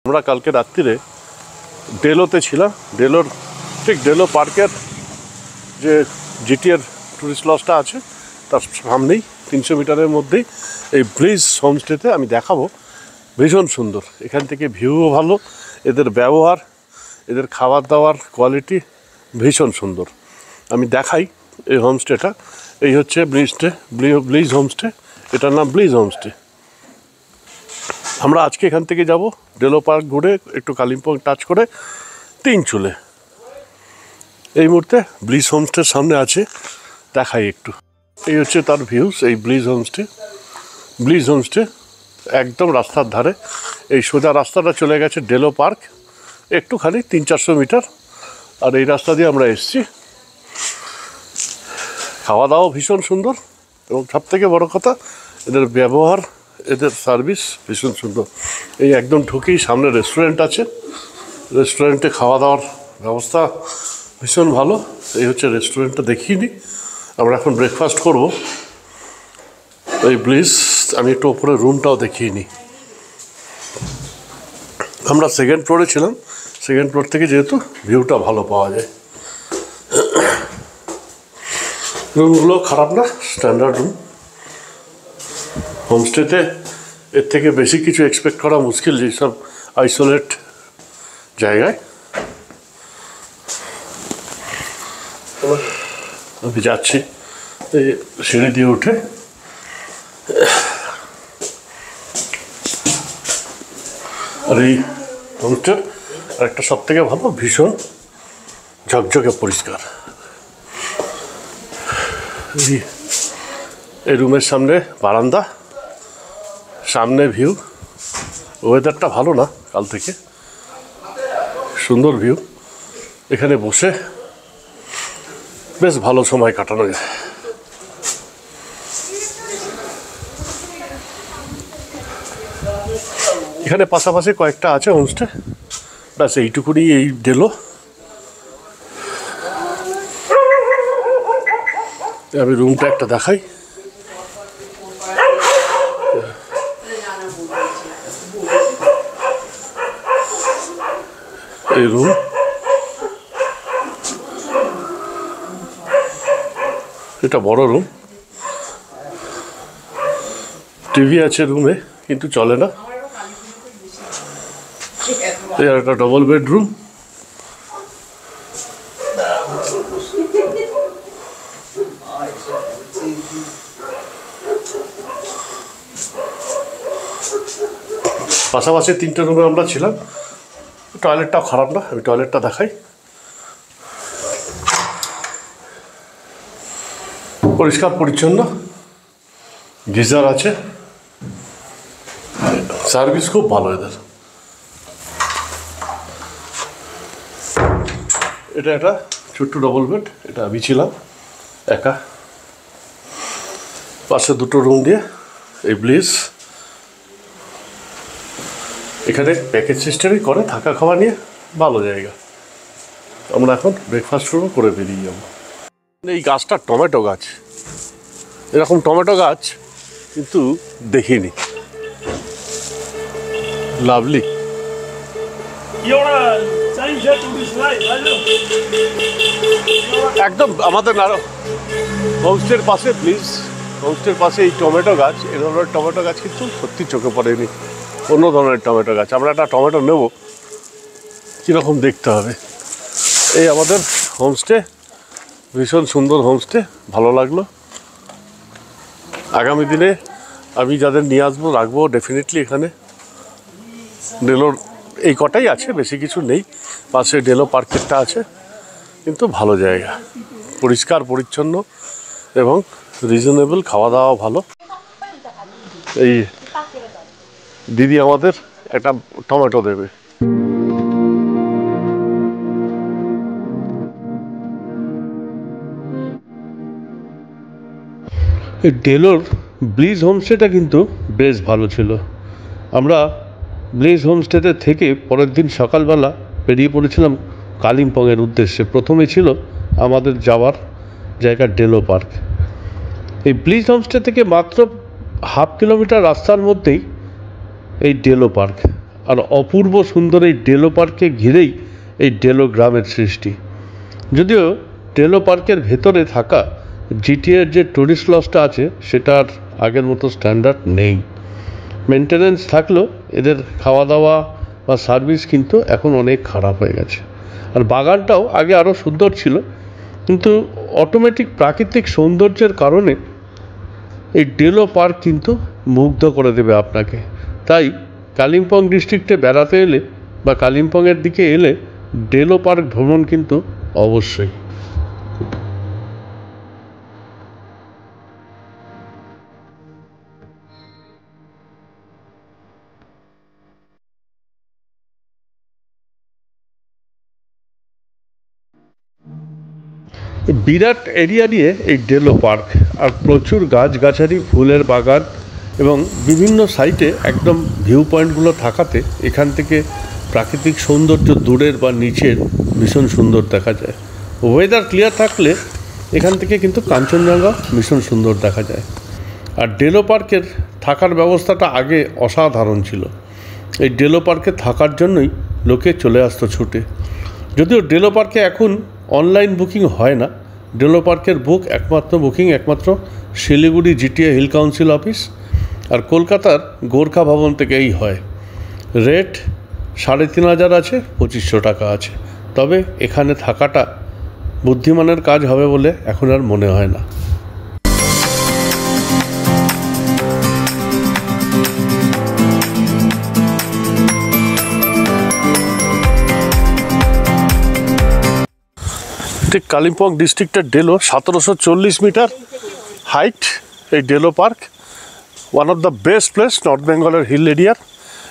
আমরা কালকে রাত্রিরে ডেলোতে ছিলাম। ডেলোর ঠিক ডেলো পার্কের যে জিটিএর টুরিস্ট লজটা আছে তার সামনেই 300 মিটারের মধ্যেই এই ব্লিজ হোমস্টেতে আমি দেখাবো। ভীষণ সুন্দর, এখান থেকে ভিউও ভালো, এদের ব্যবহার, এদের খাবার দাবার কোয়ালিটি ভীষণ সুন্দর। আমি দেখাই এই হোমস্টেটা। এই হচ্ছে ব্লিজ হোমস্টে, এটার নাম ব্লিজ হোমস্টে। আমরা আজকে এখান থেকে যাব ডেলো পার্ক ঘুরে একটু কালিম্পং টাচ করে তিনচুলে। এই মুহূর্তে ব্লিজ হোমস্টের সামনে আছে, দেখাই একটু। এই হচ্ছে তার ভিউজ, এই ব্লিজ হোমস্টে একদম রাস্তার ধারে। এই সোজা রাস্তাটা চলে গেছে ডেলো পার্ক, একটুখানি 300-400 মিটার। আর এই রাস্তা দিয়ে আমরা এসেছি। খাওয়া দাওয়া ভীষণ সুন্দর এবং সবথেকে বড় কথা এদের ব্যবহার, এদের সার্ভিস ভীষণ সুন্দর। এই একদম ঢুকেই সামনে রেস্টুরেন্ট আছে, রেস্টুরেন্টে খাওয়া দাওয়ার ব্যবস্থা ভীষণ ভালো। এই হচ্ছে রেস্টুরেন্টটা, দেখিয়ে নিই। আমরা এখন ব্রেকফাস্ট করব। এই ব্লিজ, আমি একটু ওপরে রুমটাও দেখিয়ে নিই। আমরা সেকেন্ড ফ্লোরে ছিলাম, সেকেন্ড ফ্লোর থেকে যেহেতু ভিউটা ভালো পাওয়া যায়। রুমগুলো খারাপ না, স্ট্যান্ডার্ড রুম। হোমস্টেতে এর থেকে বেশি কিছু এক্সপেক্ট করা মুশকিল, যেসব আইসোলেট জায়গায়। আমি যাচ্ছি এই সিঁড়ি দিয়ে উঠে। আর এই হোমস্টের আরেকটা সব থেকে ভালো, ভীষণ ঝকঝকে পরিষ্কার। এই রুমের সামনে বারান্দা, সামনে ভিউ। ওয়েদারটা ভালো না কাল থেকে, সুন্দর ভিউ। এখানে বসে বেশ ভালো সময় কাটানো যায়। এখানে পাশাপাশি কয়েকটা আছে হোমস্টে, ব্যাস এইটুকুনি এই ডেলো। আমি রুমটা একটা দেখাই। এই রুম, এটা বড় রুম। টিভি আছে রুমে কিন্তু চলে না। এই একটা ডবল বেডরুম। পাশাপাশি 3টে রুমে আমরা ছিলাম। টয়লেটটাও খারাপ না, আমি টয়লেটটা দেখাই। পরিষ্কার পরিচ্ছন্ন, গিজার আছে, সার্ভিস খুব ভালো এদের। এটা একটা ছোট্ট ডবল বেড, এটা আমি ছিলাম একা। পাশে 2টো রুম দিয়ে এই ব্লিজ। এখানে প্যাকেজ সিস্টেমই করে, থাকা খাওয়া নিয়ে ভালো জায়গা। আমরা এখন ব্রেকফাস্ট শুরু করে বেরিয়ে যাব। এই গাছটা টমেটো গাছ, এরকম টমেটো গাছ কিন্তু দেখিনি। লাভলি। একদম আমাদের হোমস্টের পাশে, প্লিজ হোমস্টের পাশে এই টমেটো গাছ, এ ধরনের টমেটো গাছ কিন্তু সত্যি চোখে পড়েনি। অন্য ধরনের টমেটো গাছ। আমরা একটা টমেটো নেব, কীরকম দেখতে হবে। এই আমাদের হোমস্টে, ভীষণ সুন্দর হোমস্টে, ভালো লাগলো। আগামী দিনে আমি যাদের নিয়ে আসবো রাখবো ডেফিনেটলি এখানে। ডেলোর এই কটাই আছে, বেশি কিছু নেই। পাশে ডেলো পার্কেরটা আছে, কিন্তু ভালো জায়গা, পরিষ্কার পরিচ্ছন্ন এবং রিজনেবল, খাওয়া দাওয়া ভালো। এই দিদি আমাদের একটা টমেটো দেবে। এই ডেলোর ব্লিজ হোমস্টেটা কিন্তু বেশ ভালো ছিল। আমরা ব্লিজ হোমস্টেতে থেকে পরের দিন সকালবেলা বেরিয়ে পড়েছিলাম কালিম্পংয়ের উদ্দেশ্যে। প্রথমে ছিল আমাদের যাওয়ার জায়গা ডেলো পার্ক। এই ব্লিজ হোমস্টে থেকে মাত্র 1/2 কিলোমিটার রাস্তার মধ্যেই এই ডেলো পার্ক। আর অপূর্ব সুন্দর এই ডেলো পার্ককে ঘিরেই এই ডেলো গ্রামের সৃষ্টি। যদিও ডেলো পার্কের ভেতরে থাকা জিটিএর যে টুরিস্ট লজটা আছে সেটা আর আগের মতো স্ট্যান্ডার্ড নেই। মেনটেনেন্স থাকলেও এদের খাওয়া দাওয়া বা সার্ভিস কিন্তু এখন অনেক খারাপ হয়ে গেছে। আর বাগানটাও আগে আরও সুন্দর ছিল, কিন্তু অটোমেটিক প্রাকৃতিক সৌন্দর্যের কারণে এই ডেলো পার্ক কিন্তু মুগ্ধ করে দেবে আপনাকে। তাই কালিম্পং ডিস্ট্রিক্টে বেড়াতে এলে বা কালিম্পংয়ের দিকে এলে ডেলো পার্ক ভ্রমণ কিন্তু অবশ্যই। বিরাট এরিয়া নিয়ে এই ডেলো পার্ক, আর প্রচুর গাছগাছালি, ফুলের বাগান এবং বিভিন্ন সাইটে একদম ভিউ পয়েন্টগুলো থাকাতে এখান থেকে প্রাকৃতিক সৌন্দর্য দূরের বা নিচের ভীষণ সুন্দর দেখা যায়। ওয়েদার ক্লিয়ার থাকলে এখান থেকে কিন্তু কাঞ্চনজঙ্ঘা ভীষণ সুন্দর দেখা যায়। আর ডেলো পার্কের থাকার ব্যবস্থাটা আগে অসাধারণ ছিল। এই ডেলো পার্কে থাকার জন্যই লোকে চলে আসতো ছুটে। যদিও ডেলো পার্কে এখন অনলাইন বুকিং হয় না। ডেলো পার্কের বুকিং একমাত্র Siliguri GTA hill council office আর কলকাতার গোর্খা ভবন থেকেই হয়। রেট ৩,৫০০ আছে, ২৫০০ টাকা আছে। তবে এখানে থাকাটা বুদ্ধিমানের কাজ হবে বলে এখন আর মনে হয় না। ঠিক কালিম্পং ডিস্ট্রিক্টের ডেলো ১৭৪০ মিটার হাইট এই Delo park, one of the best place north বেঙ্গলের হিল এরিয়ার,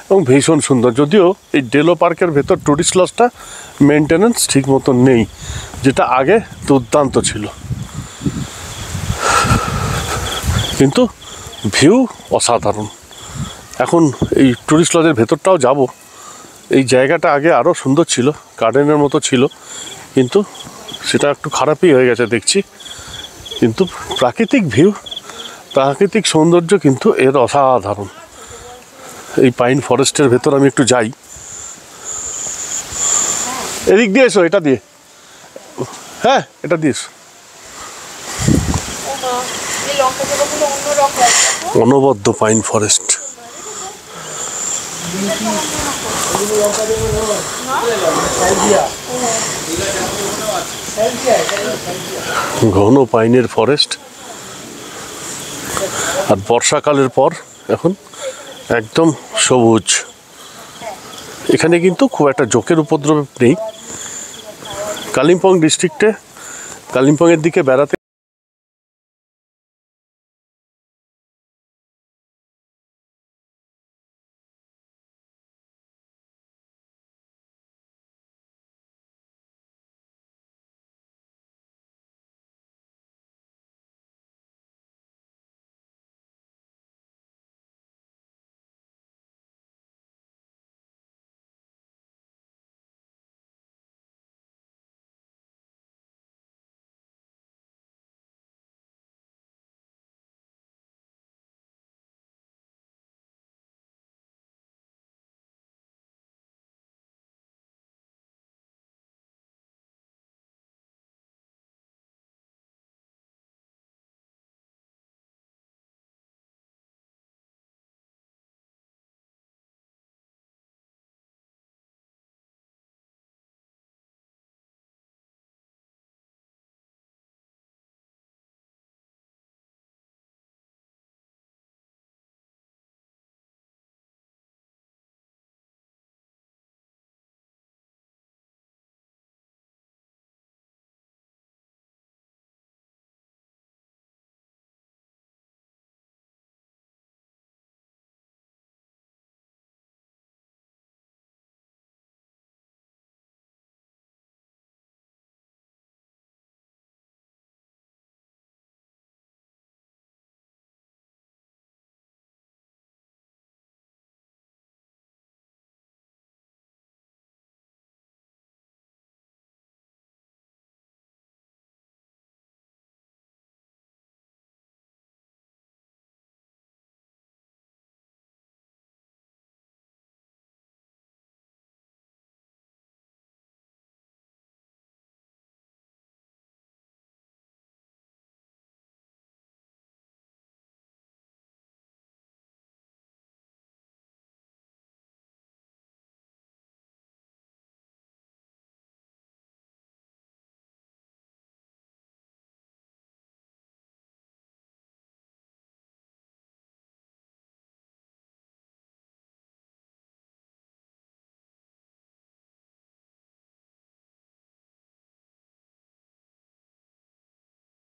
এবং ভীষণ সুন্দর। যদিও এই ডেলো পার্কের ভেতর টুরিস্ট লজটা মেনটেনেন্স ঠিক মতো নেই, যেটা আগে দুর্দান্ত ছিল, কিন্তু ভিউ অসাধারণ। এখন এই টুরিস্ট লজের ভেতরটাও যাব। এই জায়গাটা আগে আরও সুন্দর ছিল, গার্ডেনের মতো ছিল, কিন্তু সেটা একটু খারাপই হয়ে গেছে দেখছি। কিন্তু প্রাকৃতিক ভিউ, প্রাকৃতিক সৌন্দর্য কিন্তু এর অসাধারণ। এই পাইন ফরেস্টের ভেতর আমি একটু যাই। এদিক দিয়ে এসো, এটা দিয়ে, হ্যাঁ এটা দিয়ে এসো। অনবদ্য পাইন ফরেস্ট, ঘন পাইনের ফরেস্ট। আর বর্ষাকালের পর এখন একদম সবুজ। এখানে কিন্তু খুব একটা জোকের উপদ্রব নেই। কালিম্পং ডিস্ট্রিক্টে কালিম্পংয়ের দিকে বেড়াতে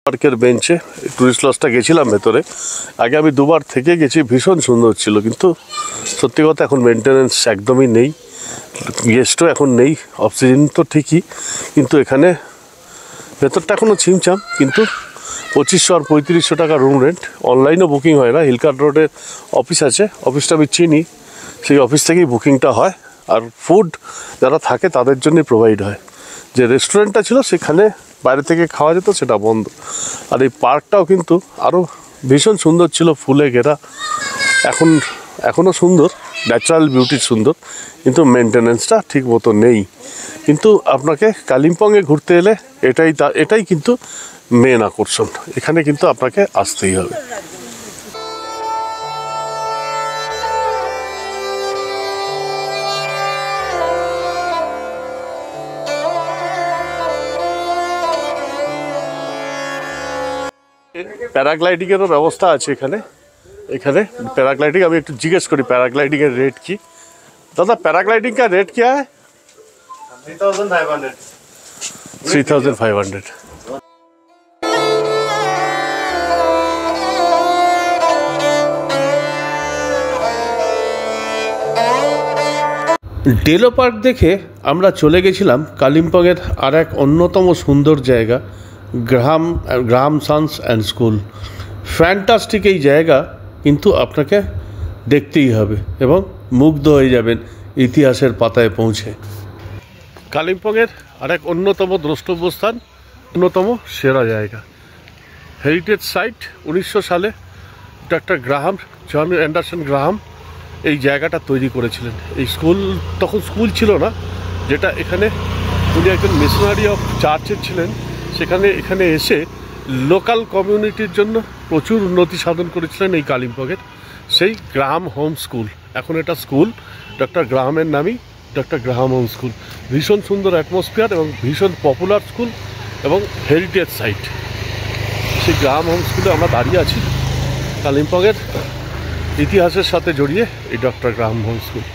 পার্কের বেঞ্চে টুরিস্ট লজটা গেছিলাম ভেতরে, আগে আমি দুবার থেকে গেছি, ভীষণ সুন্দর ছিল, কিন্তু সত্যি কথা এখন মেনটেনেন্স একদমই নেই, গেস্টও এখন নেই, অফ সিজন তো ঠিকই, কিন্তু এখানে ভেতরটা এখনও ছিমছাম, কিন্তু 2500 আর 3500 টাকা রুম রেন্ট। অনলাইনও বুকিং হয় না, হিলকার্ট রোডে অফিস আছে, অফিসটা আমি চিনি, সেই অফিস থেকেই বুকিংটা হয়। আর ফুড যারা থাকে তাদের জন্যই প্রোভাইড হয়। যে রেস্টুরেন্টটা ছিল সেখানে বাইরে থেকে খাওয়া যেত, সেটা বন্ধ। আর এই পার্কটাও কিন্তু আরও ভীষণ সুন্দর ছিল, ফুলে ঘেরা, এখনও সুন্দর, ন্যাচারাল বিউটি সুন্দর, কিন্তু মেনটেনেন্সটা ঠিক মতো নেই। কিন্তু আপনাকে কালিম্পংয়ে ঘুরতে এলে এটাই কিন্তু মেন আকর্ষণ, এখানে কিন্তু আপনাকে আসতেই হবে। প্যারাগ্লাইডিংয়েরও ব্যবস্থা আছে এখানে। প্যারাগ্লাইডিং আমি একটু জিজ্ঞেস করি প্যারাগ্লাইডিংয়ের রেট কি। दादा पैराग्लाइडिंग का रेट क्या है? 3,500। 3,500। ডেলো পার্ক দেখে আমরা চলে গেছিলাম কালিম্পংয়ের আর এক অন্যতম সুন্দর জায়গা, Graham Sans and school. Fantastic এই জায়গা, কিন্তু আপনাকে দেখতেই হবে এবং মুগ্ধ হয়ে যাবেন ইতিহাসের পাতায় পৌঁছে। কালিম্পংয়ের আর এক অন্যতম দ্রষ্টব্য স্থান, অন্যতম সেরা জায়গা, হেরিটেজ সাইট। 1900 সালে ডক্টর জন অ্যান্ডারসন গ্রাহাম এই জায়গাটা তৈরি করেছিলেন। এই স্কুল তখন স্কুল ছিল না, যেটা এখানে উনি একজন মিশনারি অফ চার্চের ছিলেন, এখানে এসে লোকাল কমিউনিটির জন্য প্রচুর উন্নতি সাধন করেছিলেন এই কালিম্পংয়ের। সেই গ্রাহাম হোম স্কুল, এখন এটা স্কুল, ডক্টর গ্রাহামের নামই ডক্টর গ্রাহাম হোম স্কুল। ভীষণ সুন্দর অ্যাটমসফিয়ার এবং ভীষণ পপুলার স্কুল এবং হেরিটেজ সাইট। সেই গ্রাহাম হোম স্কুলে আমরা দাঁড়িয়ে আছি, কালিম্পংয়ের ইতিহাসের সাথে জড়িয়ে এই doctor Graham home school.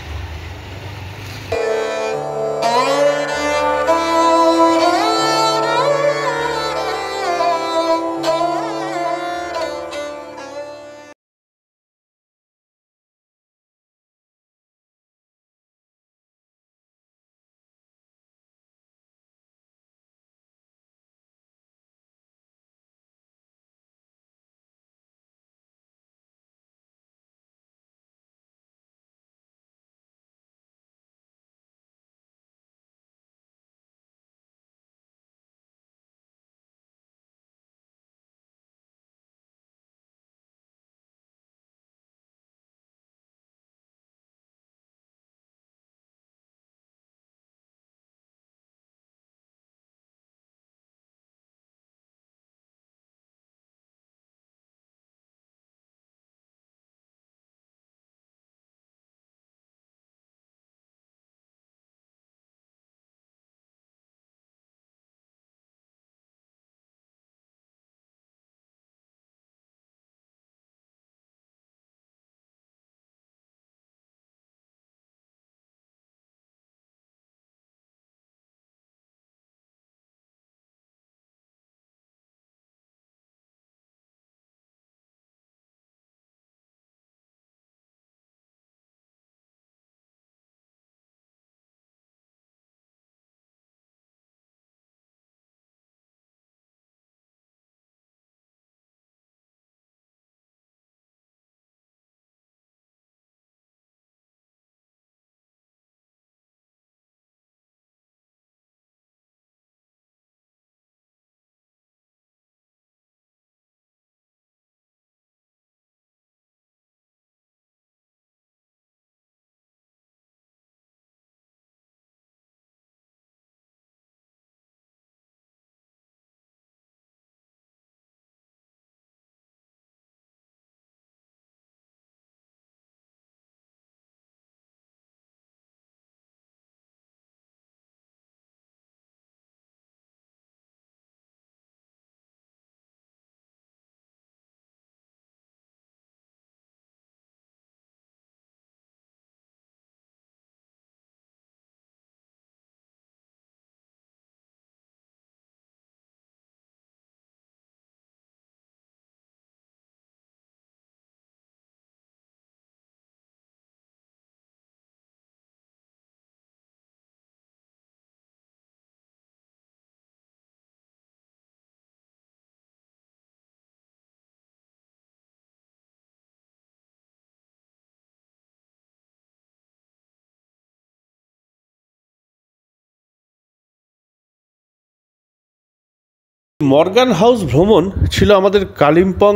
Morgan house ভ্রমণ ছিল আমাদের কালিম্পং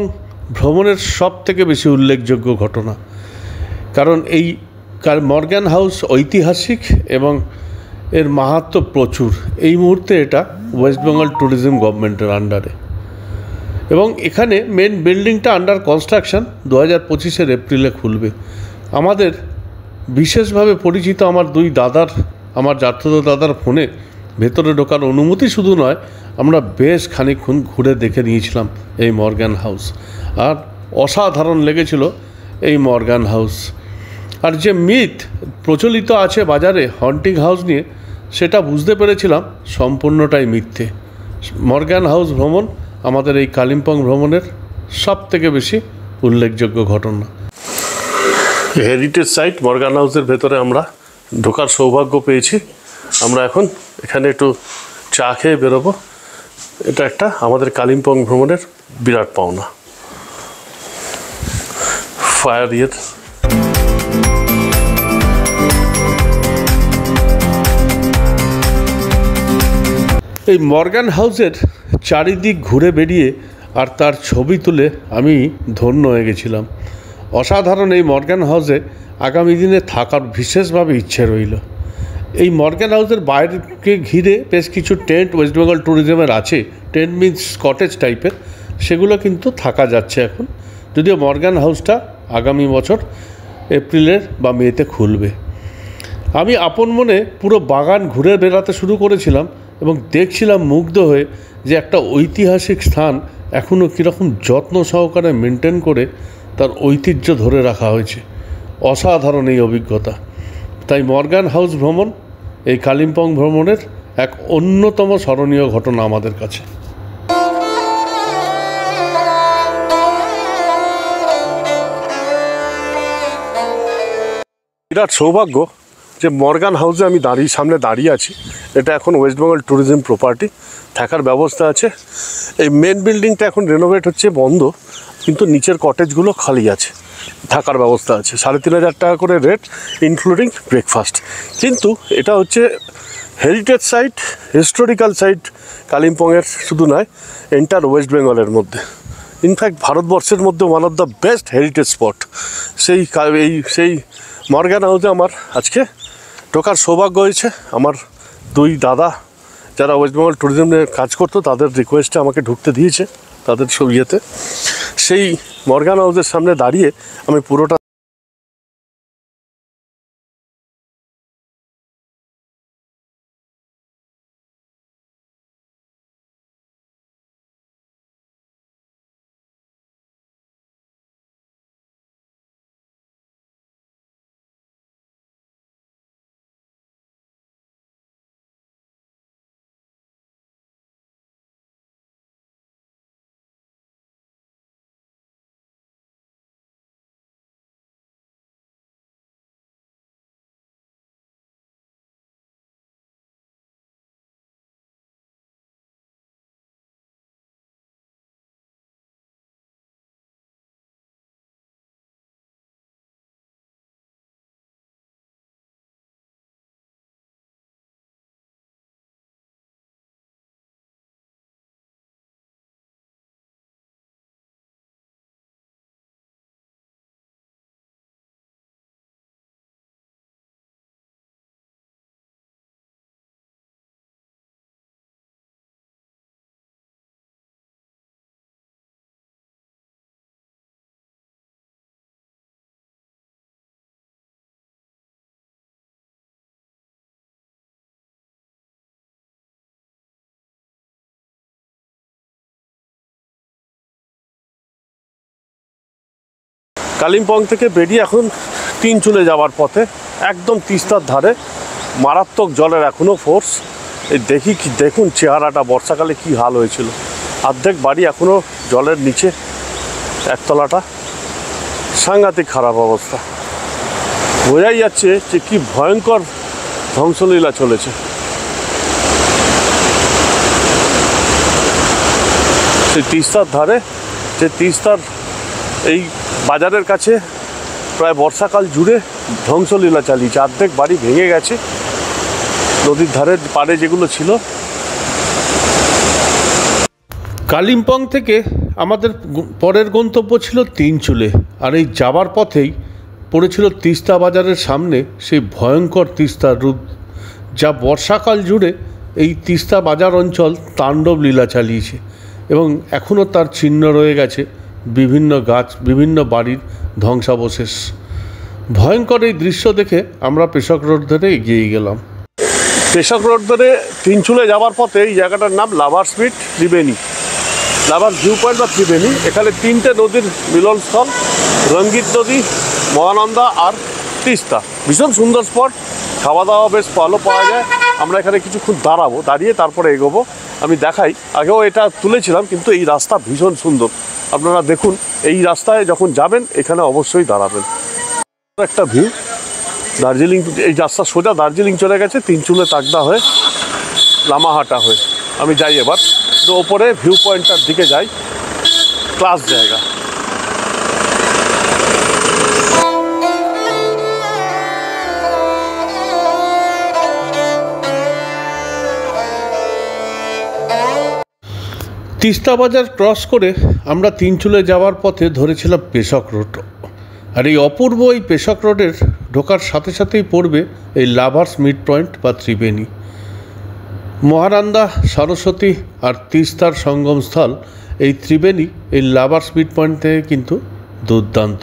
ভ্রমণের সব থেকে বেশি উল্লেখযোগ্য ঘটনা, কারণ এই মর্গান হাউস ঐতিহাসিক এবং এর মাহাত্ম্য প্রচুর। এই মুহূর্তে এটা ওয়েস্ট বেঙ্গল ট্যুরিজম গভর্নমেন্টের আন্ডারে, এবং এখানে মেন বিল্ডিংটা আন্ডার কনস্ট্রাকশন। 2025 এপ্রিলে খুলবে। আমাদের বিশেষভাবে পরিচিত আমার দুই দাদার, আমার জাতীয় দাদার ফোনে ভেতরে ঢোকার অনুমতি শুধু নয়, আমরা বেশ খানিকক্ষণ ঘুরে দেখে নিয়েছিলাম এই মর্গান হাউস, আর অসাধারণ লেগেছিল এই মর্গান হাউস। আর যে মিথ প্রচলিত আছে বাজারে হন্টিং হাউস নিয়ে, সেটা বুঝতে পেরেছিলাম সম্পূর্ণটাই মিথ্যে। মর্গান হাউস ভ্রমণ আমাদের এই কালিম্পং ভ্রমণের সব থেকে বেশি উল্লেখযোগ্য ঘটনা। হেরিটেজ সাইট মর্গান হাউসের ভেতরে আমরা ঢোকার সৌভাগ্য পেয়েছি। আমরা এখন এখানে একটু চা খেয়ে বেরোবো। এটা একটা আমাদের কালিম্পং ভ্রমণের বিরাট পাওনা। ফায়ার ইয়ের এই মর্গান হাউসের চারিদিক ঘুরে বেরিয়ে আর তার ছবি তুলে আমি ধন্য হয়ে গেছিলাম। অসাধারণ এই মর্গান হাউসে আগামী দিনে থাকার বিশেষভাবে ইচ্ছে রইল। এই মর্গান হাউসের বাইরেকে ঘিরে বেশ কিছু টেন্ট ওয়েস্ট বেঙ্গল ট্যুরিজমের আছে, টেন্ট মিনস কটেজ টাইপের, সেগুলো কিন্তু থাকা যাচ্ছে এখন, যদিও মর্গান হাউসটা আগামী বছর এপ্রিলের বা মেতে খুলবে। আমি আপন মনে পুরো বাগান ঘুরে বেড়াতে শুরু করেছিলাম এবং দেখছিলাম মুগ্ধ হয়ে যে একটা ঐতিহাসিক স্থান এখনও কীরকম যত্ন সহকারে মেনটেন করে তার ঐতিহ্য ধরে রাখা হয়েছে। অসাধারণ এই অভিজ্ঞতা। তাই মর্গান হাউস ভ্রমণ এই কালিম্পং ভ্রমণের এক অন্যতম স্মরণীয় ঘটনা আমাদের কাছে। বিরাট সৌভাগ্য যে মর্গান হাউসে আমি সামনে দাঁড়িয়ে আছি। এটা এখন ওয়েস্ট বেঙ্গল ট্যুরিজম প্রপার্টি, থাকার ব্যবস্থা আছে। এই মেন বিল্ডিংটা এখন রেনোভেট হচ্ছে, বন্ধ, কিন্তু নিচের কটেজগুলো খালি আছে, থাকার ব্যবস্থা আছে। 3,500 টাকা করে রেট, ইনক্লুডিং ব্রেকফাস্ট। কিন্তু এটা হচ্ছে হেরিটেজ সাইট, হিস্টোরিক্যাল সাইট কালিম্পংয়ের শুধু নয়, এন্টার ওয়েস্ট বেঙ্গলের মধ্যে, ইনফ্যাক্ট ভারতবর্ষের মধ্যে one of the best heritage spot. সেই মর্গান হাউসে আমার আজকে ঢোকার সৌভাগ্য হয়েছে। আমার দুই দাদা যারা ওয়েস্ট বেঙ্গল ট্যুরিজমে কাজ করতো, তাদের রিকোয়েস্টে আমাকে ঢুকতে দিয়েছে তাদের সব ইয়েতে। সেই মর্গান হাউসের সামনে দাঁড়িয়ে আমি পুরোটা কালিম্পং থেকে বেরিয়ে এখন তিনচুলে যাওয়ার পথে, একদম তিস্তার ধারে, মারাত্মক জলের এখনও ফোর্স। এই দেখুন চেহারাটা বর্ষাকালে কি হাল হয়েছিল। অর্ধেক বাড়ি এখনও জলের নিচে, একতলাটা সাংঘাতিক খারাপ অবস্থা। বোঝাই যাচ্ছে যে কি ভয়ঙ্কর ধ্বংসলীলা চলেছে। সেই তিস্তার ধারে, যে তিস্তার এই বাজারের কাছে প্রায় বর্ষাকাল জুড়ে ধ্বংসলীলা চালিয়েছে। অর্ধেক বাড়ি ভেঙে গেছে, নদীর ধারের পাড়ে যেগুলো ছিল। কালিম্পং থেকে আমাদের পরের গন্তব্য ছিল তিনচুলে, আর এই যাবার পথেই পড়েছিল তিস্তা বাজারের সামনে সেই ভয়ঙ্কর তিস্তার রূপ, যা বর্ষাকাল জুড়ে এই তিস্তা বাজার অঞ্চল তাণ্ডব লীলা চালিয়েছে এবং এখনও তার চিহ্ন রয়ে গেছে, বিভিন্ন গাছ, বিভিন্ন বাড়ির ধ্বংসাবশেষ। ভয়ঙ্কর এই দৃশ্য দেখে আমরা পেশক রোড ধরে এগিয়ে গেলাম। পেশক রোড ধরে তিনচুলে যাওয়ার পথে এই জায়গাটার নাম লাভার স্পিট ত্রিবেণী, লাভার ভিউ পয়েন্ট বা ত্রিবেণী। এখানে তিনটে নদীর মিলনস্থল, রঙ্গিত নদী, মহানন্দা আর তিস্তা। ভীষণ সুন্দর স্পট, খাওয়া দাওয়া বেশ ভালো পাওয়া যায়। আমরা এখানে কিছুক্ষণ দাঁড়াবো, দাঁড়িয়ে তারপরে এগোবো। আমি দেখাই, আগেও এটা তুলেছিলাম, কিন্তু এই রাস্তা ভীষণ সুন্দর। আপনারা দেখুন, এই রাস্তায় যখন যাবেন এখানে অবশ্যই দাঁড়াবেন। একটা ভিউ দার্জিলিং, এই রাস্তা সোজা দার্জিলিং চলে গেছে, তিনচুলে তাকদা হয়ে লামাহাটা হয়ে। আমি যাই এবার তো ওপরে ভিউ পয়েন্টটার দিকে যাই, ক্লাস জায়গা। তিস্তা বাজার ক্রস করে আমরা তিনচুলে যাওয়ার পথে ধরেছিলাম পেশক রোড, আর এই অপূর্ব এই পেশক রোডের ঢোকার সাথে সাথেই পড়বে এই লাভার্স মিড পয়েন্ট বা ত্রিবেণী। মহানন্দা, সরস্বতী আর তিস্তার সঙ্গমস্থল এই ত্রিবেণী এই লাভার্স মিড পয়েন্ট থেকে কিন্তু দুর্দান্ত।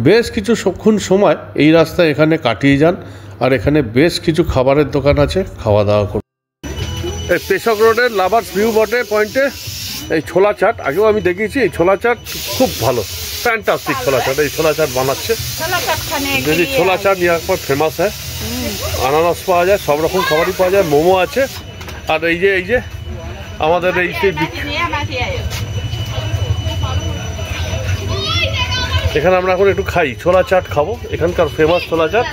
বেশ কিছুক্ষণ সময় এই রাস্তায় এখানে কাটিয়ে যান, আর এখানে বেশ কিছু খাবারের দোকান আছে, খাওয়া দাওয়া করুন। এই পেশক রোডের লাভার্স ভিউ বটে পয়েন্টে এই ছোলা চাট, আগেও আমি দেখিয়েছি, এই ছোলা চাট খুব ভালো, ফ্যান্টাস্টিক ছোলা চাট। এই ছোলা চাট বানাচ্ছে, যদি ছোলা চাট यहाँ पर फेमस है। আনারস পাওয়া যায়, সব রকম খাবারই পাওয়া যায়, মোমো আছে। আর এই যে আমাদের এই এখানে আমরা এখন একটু খাই, ছোলা চাট খাবো, এখানকার ফেমাস ছোলা চাট।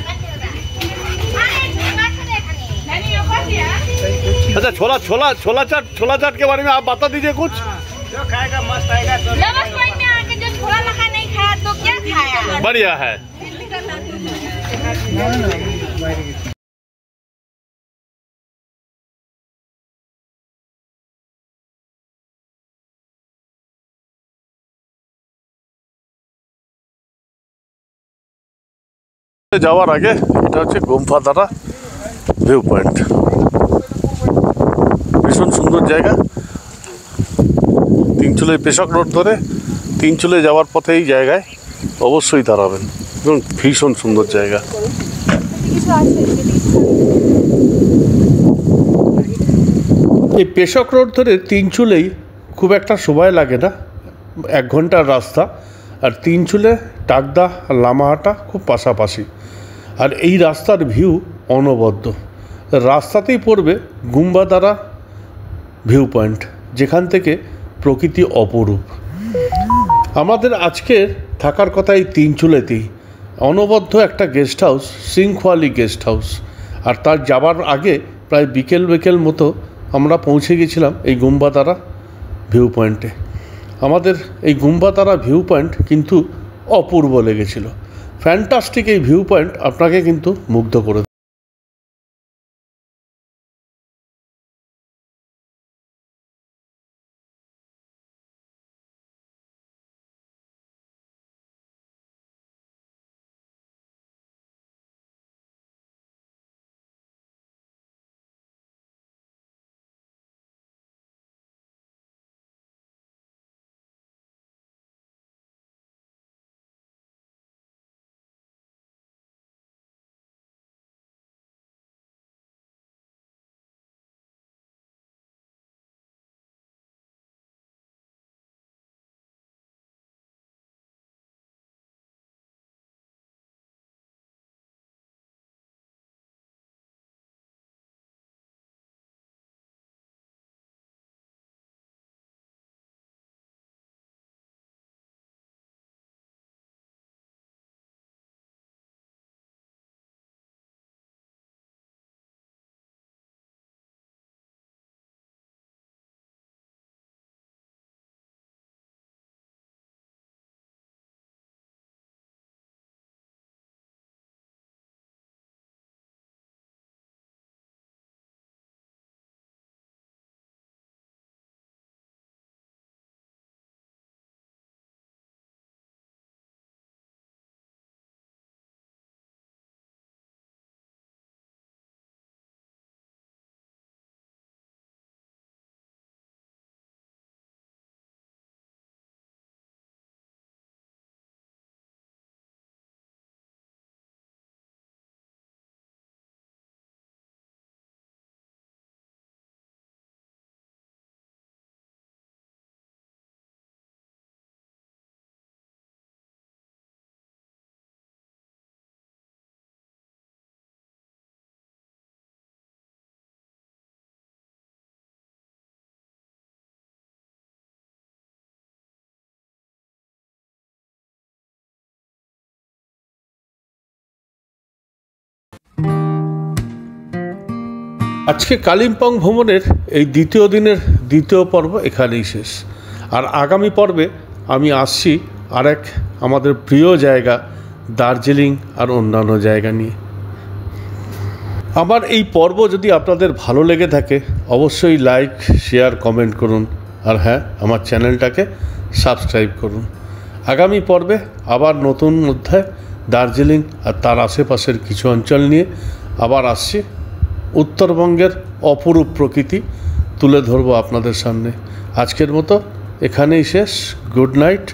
अच्छा, छोला चाट के बारे में आप बता दीजिए कुछ। जो खाएगा मस्त आएगा। लाभार्स पॉइंट में आके जो छोला लखा नहीं खाया तो क्या खाया? बढ़िया है। যাওয়ার আগে এটা হচ্ছে গোমফাদারা ভিউ পয়েন্ট, ভীষণ সুন্দর জায়গা। তিনচুলে পেশক রোড ধরে তিনচুলে যাওয়ার পথে এই জায়গায় অবশ্যই দাঁড়াবেন এবং ভীষণ সুন্দর জায়গা। এই পেশক রোড ধরে তিনচুলেই খুব একটা সময় লাগে না, 1 ঘন্টার রাস্তা। আর তিনচুলে টাকদা আর লামাহাটা খুব পাশাপাশি, আর এই রাস্তার ভিউ অনবদ্য। রাস্তাতেই পড়বে গুম্বাদারা ভিউ পয়েন্ট, যেখান থেকে প্রকৃতি অপরূপ। আমাদের আজকের থাকার কথা এই তিনচুলেতেই, অনবদ্য একটা গেস্ট হাউস, সিংখোয়ালি গেস্ট হাউস। আর তার যাবার আগে প্রায় বিকেল মতো আমরা পৌঁছে গেছিলাম এই গুম্বাদারা ভিউ পয়েন্টে। আমাদের এই গুম্বাদারা ভিউ পয়েন্ট কিন্তু অপূর্ব লেগেছিল, ফ্যান্টাস্টিক এই ভিউ পয়েন্ট আপনাকে কিন্তু মুগ্ধ করে। আজকে কালিম্পং ভ্রমণের এই দ্বিতীয় দিনের দ্বিতীয় পর্ব এখানেই শেষ। আর আগামী পর্বে আমি আসছি আরেক আমাদের প্রিয় জায়গা দার্জিলিং আর অন্যান্য জায়গা নিয়ে। আমার এই পর্ব যদি আপনাদের ভালো লেগে থাকে অবশ্যই লাইক, শেয়ার, কমেন্ট করুন। আর হ্যাঁ, আমার চ্যানেলটাকে সাবস্ক্রাইব করুন। আগামী পর্বে আবার নতুন অধ্যায় দার্জিলিং আর তার আশেপাশের কিছু অঞ্চল নিয়ে আবার আসছি। উত্তরবঙ্গের অপরূপ প্রকৃতি তুলে ধরবো আপনাদের সামনে। আজকের মতো এখানেই শেষ। Good night.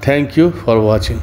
Thank you for watching.